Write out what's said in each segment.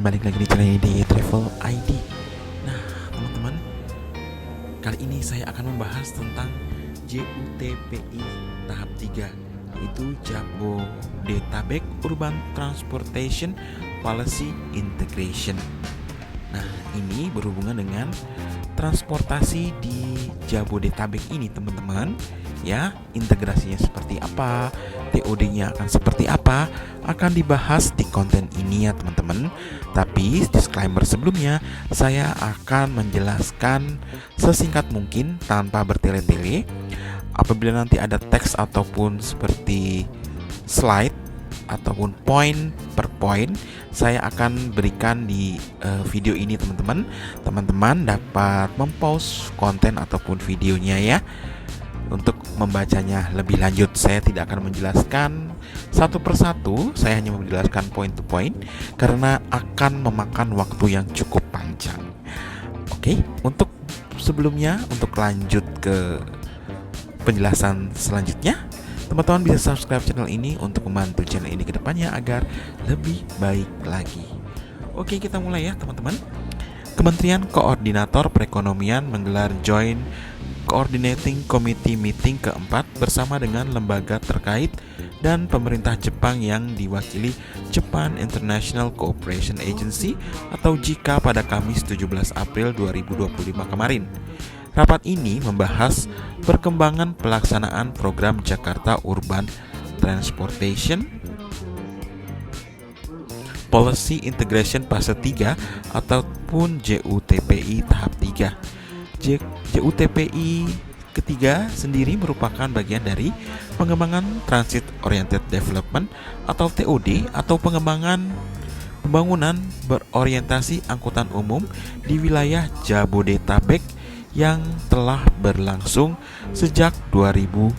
balik lagi di channel di Travel ID. Nah, teman-teman, kali ini saya akan membahas tentang JUTPI tahap 3, yaitu Jabodetabek Urban Transportation Policy Integration. Nah, ini berhubungan dengan transportasi di Jabodetabek ini, teman-teman. Ya, integrasinya seperti apa, TOD-nya akan seperti apa, akan dibahas di konten ini ya teman-teman. Tapi disclaimer sebelumnya, saya akan menjelaskan sesingkat mungkin tanpa bertele-tele. Apabila nanti ada teks ataupun seperti slide ataupun poin per poin, saya akan berikan di video ini teman-teman. Teman-teman dapat mempause konten ataupun videonya ya. Untuk membacanya lebih lanjut, saya tidak akan menjelaskan satu persatu, saya hanya menjelaskan point to point karena akan memakan waktu yang cukup panjang. Oke, untuk sebelumnya, untuk lanjut ke penjelasan selanjutnya, teman-teman bisa subscribe channel ini untuk membantu channel ini ke depannya agar lebih baik lagi. Oke, kita mulai ya teman-teman. Kementerian Koordinator Perekonomian menggelar Joint Coordinating Committee Meeting keempat bersama dengan lembaga terkait dan pemerintah Jepang yang diwakili Japan International Cooperation Agency atau JICA pada Kamis 17 April 2025 kemarin. Rapat ini membahas perkembangan pelaksanaan program Jakarta Urban Transportation Policy Integration Fase 3 ataupun JUTPI tahap 3. JUTPI ketiga sendiri merupakan bagian dari pengembangan Transit Oriented Development atau TOD atau pembangunan berorientasi angkutan umum di wilayah Jabodetabek yang telah berlangsung sejak 2022.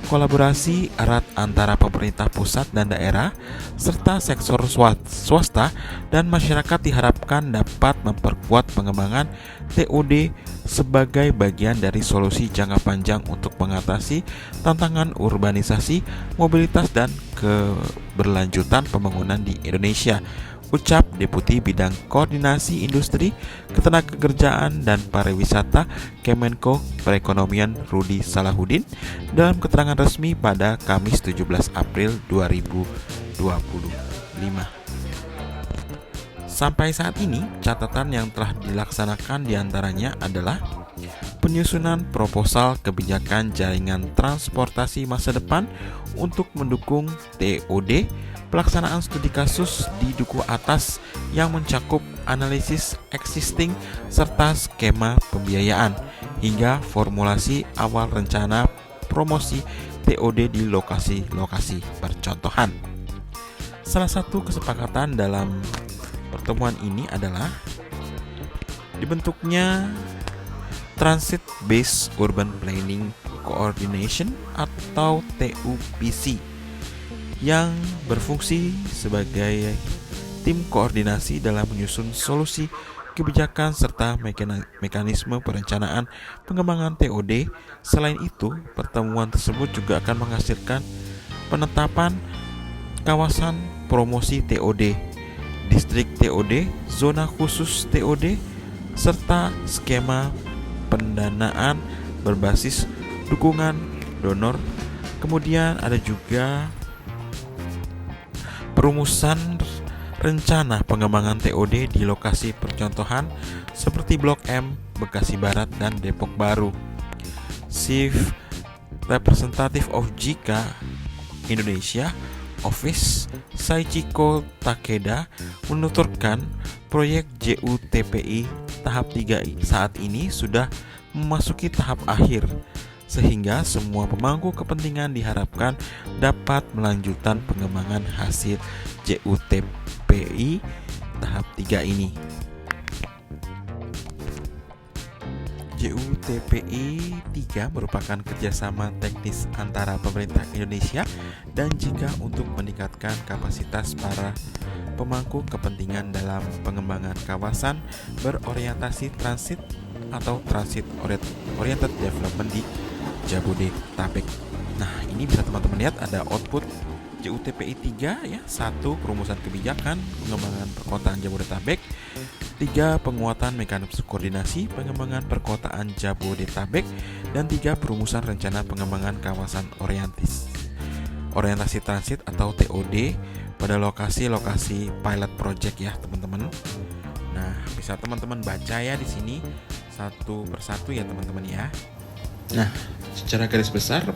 Kolaborasi erat antara pemerintah pusat dan daerah serta sektor swasta dan masyarakat diharapkan dapat memperkuat pengembangan TOD sebagai bagian dari solusi jangka panjang untuk mengatasi tantangan urbanisasi, mobilitas, dan keberlanjutan pembangunan di Indonesia, ucap Deputi Bidang Koordinasi Industri, Ketenagakerjaan dan Pariwisata Kemenko Perekonomian Rudi Salahuddin dalam keterangan resmi pada Kamis 17 April 2025. Sampai saat ini, catatan yang telah dilaksanakan diantaranya adalah penyusunan proposal kebijakan jaringan transportasi masa depan untuk mendukung TOD, pelaksanaan studi kasus di duku atas yang mencakup analisis existing serta skema pembiayaan, hingga formulasi awal rencana promosi TOD di lokasi-lokasi percontohan. Salah satu kesepakatan dalam pertemuan ini adalah dibentuknya Transit Based Urban Planning Coordination atau TUPC yang berfungsi sebagai tim koordinasi dalam menyusun solusi kebijakan serta mekanisme perencanaan pengembangan TOD. Selain itu, pertemuan tersebut juga akan menghasilkan penetapan kawasan promosi TOD, distrik TOD, zona khusus TOD, serta skema pendanaan berbasis dukungan donor. Kemudian ada juga perumusan rencana pengembangan TOD di lokasi percontohan seperti Blok M, Bekasi Barat, dan Depok Baru. Chief Representative of JICA Indonesia Office Saichiko Takeda menuturkan proyek JUTPI tahap 3 saat ini sudah memasuki tahap akhir, sehingga semua pemangku kepentingan diharapkan dapat melanjutkan pengembangan hasil JUTPI tahap 3 ini. JUTPI 3 merupakan kerjasama teknis antara pemerintah Indonesia dan JICA untuk meningkatkan kapasitas para pemangku kepentingan dalam pengembangan kawasan berorientasi transit atau Transit Oriented Development di Jabodetabek. Nah, ini bisa teman-teman lihat ada output JUTPI 3 ya, 1 perumusan kebijakan pengembangan perkotaan Jabodetabek, 3 penguatan mekanisme koordinasi pengembangan perkotaan Jabodetabek, dan 3 perumusan rencana pengembangan kawasan orientasi transit atau TOD pada lokasi-lokasi pilot project ya teman-teman. Nah, bisa teman-teman baca ya di sini satu persatu ya teman-teman ya. Nah, secara garis besar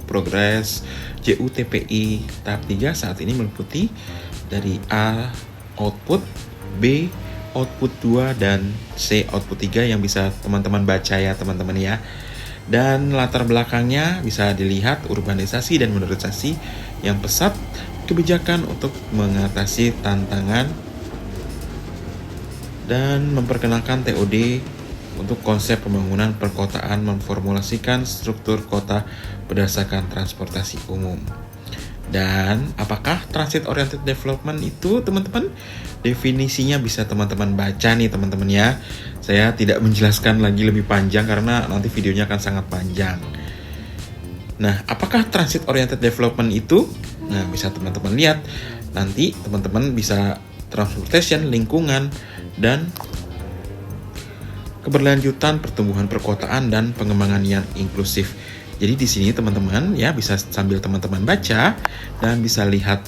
progres JUTPI tahap 3 saat ini meliputi dari A output, B output 2, dan C output 3 yang bisa teman-teman baca ya teman-teman ya. Dan latar belakangnya bisa dilihat urbanisasi dan modernisasi yang pesat, kebijakan untuk mengatasi tantangan, dan memperkenalkan TOD untuk konsep pembangunan perkotaan, memformulasikan struktur kota berdasarkan transportasi umum. Dan apakah transit oriented development itu teman-teman? Definisinya bisa teman-teman baca nih teman-teman ya. Saya tidak menjelaskan lagi lebih panjang karena nanti videonya akan sangat panjang. Nah, apakah transit oriented development itu? Nah, bisa teman-teman lihat. Nanti teman-teman bisa transportation, lingkungan, dan keberlanjutan pertumbuhan perkotaan dan pengembangan yang inklusif. Jadi di sini teman-teman ya bisa sambil teman-teman baca dan bisa lihat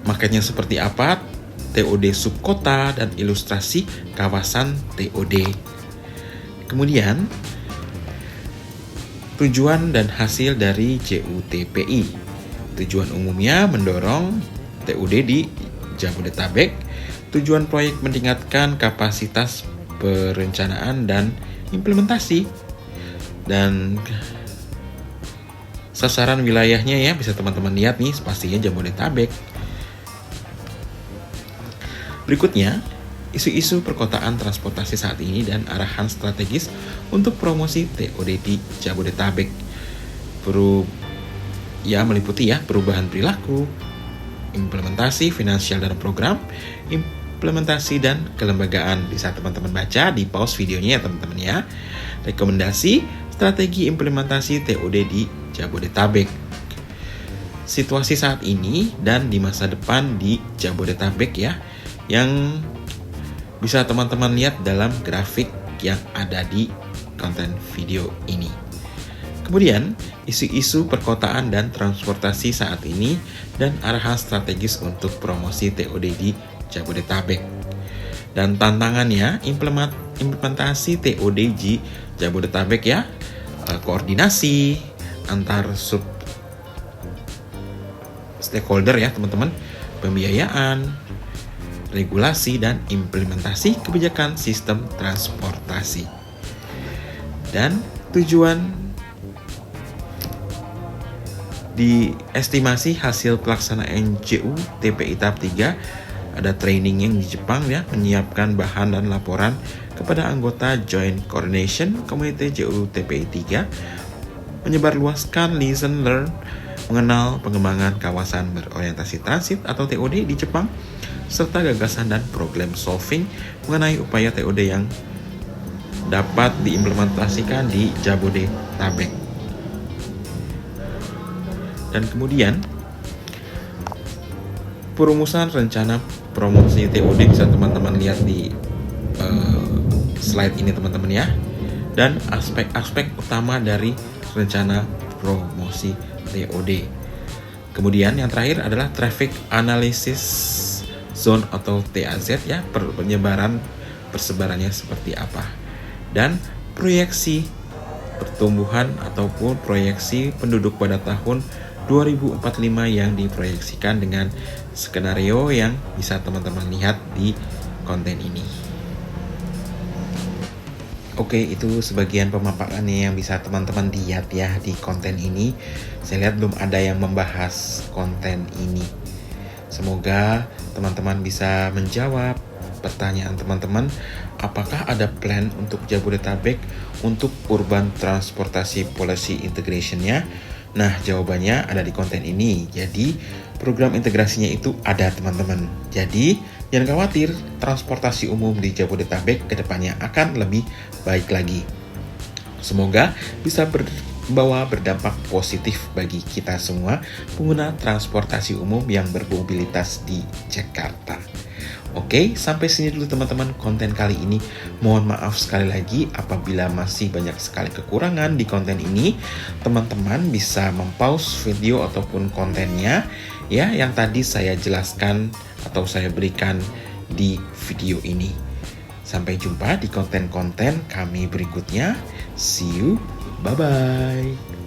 maketnya seperti apa, TOD subkota dan ilustrasi kawasan TOD. Kemudian tujuan dan hasil dari JUTPI. Tujuan umumnya mendorong TOD di Jabodetabek. Tujuan proyek meningkatkan kapasitas perencanaan dan implementasi. Dan sasaran wilayahnya ya bisa teman-teman lihat nih, pastinya Jabodetabek. Berikutnya, isu-isu perkotaan transportasi saat ini dan arahan strategis untuk promosi TOD di Jabodetabek. Meliputi ya perubahan perilaku, implementasi finansial dan program, implementasi dan kelembagaan. Bisa teman-teman baca di pause videonya ya teman-teman ya. Rekomendasi strategi implementasi TOD di Jabodetabek. Situasi saat ini dan di masa depan di Jabodetabek ya, yang bisa teman-teman lihat dalam grafik yang ada di konten video ini. Kemudian, isu-isu perkotaan dan transportasi saat ini dan arahan strategis untuk promosi TOD di Jabodetabek. Dan tantangannya implementasi TOD di Jabodetabek ya, koordinasi antar sub stakeholder ya teman-teman, pembiayaan, regulasi, dan implementasi kebijakan sistem transportasi. Dan tujuan di estimasi hasil pelaksanaan JUTPI tahap 3 ada training yang di Jepang ya, menyiapkan bahan dan laporan kepada anggota Joint Coordination Committee JUTPI 3, menyebarluaskan lesson learn mengenal pengembangan kawasan berorientasi transit atau TOD di Jepang, serta gagasan dan problem solving mengenai upaya TOD yang dapat diimplementasikan di Jabodetabek. Dan kemudian perumusan rencana promosi TOD bisa teman-teman lihat di slide ini teman-teman ya. Dan aspek-aspek utama dari rencana promosi TOD. Kemudian yang terakhir adalah traffic analysis zone atau TAZ ya, persebarannya seperti apa. Dan proyeksi pertumbuhan ataupun proyeksi penduduk pada tahun 2045 yang diproyeksikan dengan skenario yang bisa teman-teman lihat di konten ini. Oke, itu sebagian pemaparannya yang bisa teman-teman lihat ya di konten ini. Saya lihat belum ada yang membahas konten ini. Semoga teman-teman bisa menjawab pertanyaan teman-teman. Apakah ada plan untuk Jabodetabek untuk urban transportasi policy integration-nya? Nah, jawabannya ada di konten ini. Jadi, program integrasinya itu ada teman-teman. Jadi, jangan khawatir, transportasi umum di Jabodetabek kedepannya akan lebih baik lagi. Semoga bisa membawa berdampak positif bagi kita semua pengguna transportasi umum yang bermobilitas di Jakarta. Oke, sampai sini dulu teman-teman konten kali ini. Mohon maaf sekali lagi apabila masih banyak sekali kekurangan di konten ini. Teman-teman bisa mempause video ataupun kontennya ya yang tadi saya jelaskan atau saya berikan di video ini. Sampai jumpa di konten-konten kami berikutnya. See you, bye-bye.